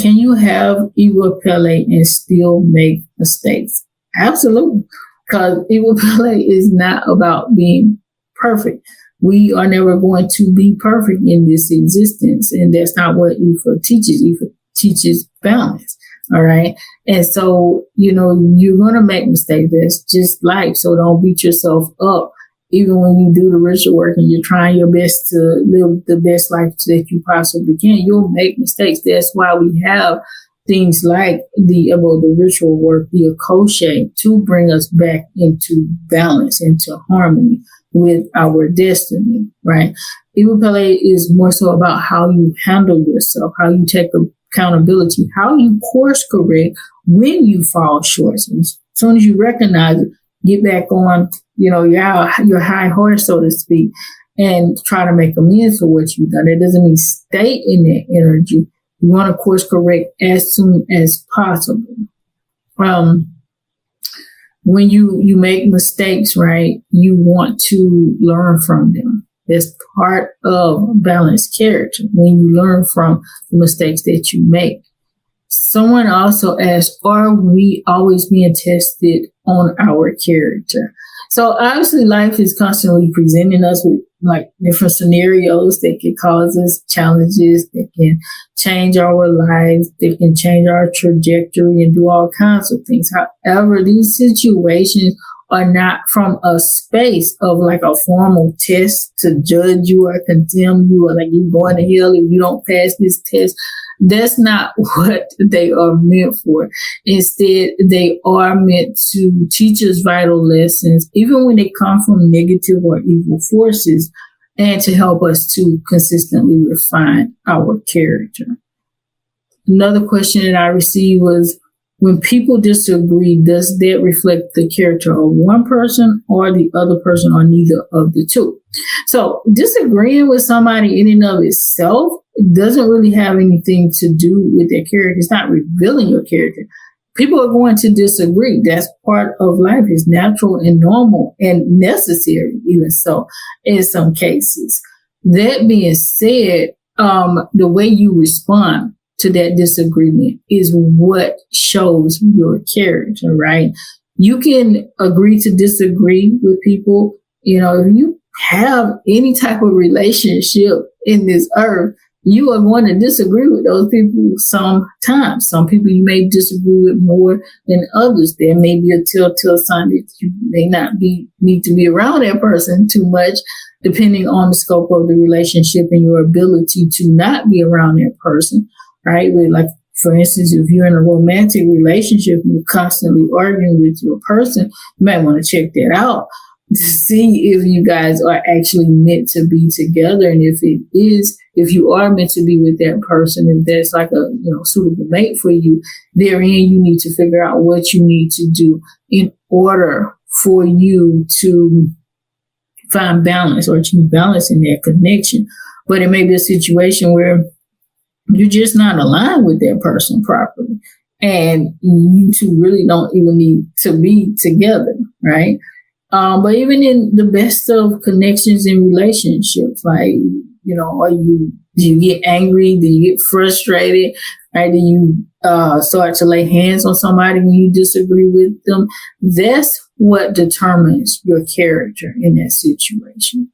can you have Ìwà Pẹ and still make mistakes? Absolutely. Because Ìwà Pẹ is not about being perfect. We are never going to be perfect in this existence. And that's not what Ìwà teaches. Ìwà teaches balance. All right. And so, you're going to make mistakes. That's just life. So don't beat yourself up. Even when you do the ritual work and you're trying your best to live the best life that you possibly can, you'll make mistakes. That's why we have things like the ritual work, the crochet, to bring us back into balance, into harmony with our destiny, right? Ìwà Pẹ is more so about how you handle yourself, how you take accountability, how you course correct when you fall short. So as soon as you recognize it, get back on, your high horse, so to speak, and try to make amends for what you've done. It doesn't mean stay in that energy. You want to course correct as soon as possible. When you make mistakes, right, you want to learn from them. That's part of balanced character, when you learn from the mistakes that you make. Someone also asked, are we always being tested on our character? So obviously life is constantly presenting us with like different scenarios that can cause us challenges, that can change our lives, that can change our trajectory and do all kinds of things. However, these situations are not from a space of like a formal test to judge you or condemn you, or like you're going to hell if you don't pass this test. That's not what they are meant for. Instead, they are meant to teach us vital lessons, even when they come from negative or evil forces, and to help us to consistently refine our character. Another question that I received was, when people disagree, does that reflect the character of one person or the other person, or neither of the two? So disagreeing with somebody in and of itself doesn't really have anything to do with their character. It's not revealing your character. People are going to disagree. That's part of life. It's natural and normal and necessary, even so, in some cases. That being said, the way you respond to that disagreement is what shows your character, right? You can agree to disagree with people. If you have any type of relationship in this earth, you are going to disagree with those people sometimes. Some people you may disagree with more than others. There may be a telltale sign that you may not need to be around that person too much, depending on the scope of the relationship and your ability to not be around that person, right? Like, for instance, if you're in a romantic relationship and you're constantly arguing with your person, you might want to check that out to see if you guys are actually meant to be together. And if you are meant to be with that person, if there's like a suitable mate for you, therein you need to figure out what you need to do in order for you to find balance or achieve balance in that connection. But it may be a situation where you're just not aligned with that person properly, and you two really don't even need to be together, right? But even in the best of connections and relationships, like, do you get angry? Do you get frustrated? Right? Do you start to lay hands on somebody when you disagree with them? That's what determines your character in that situation.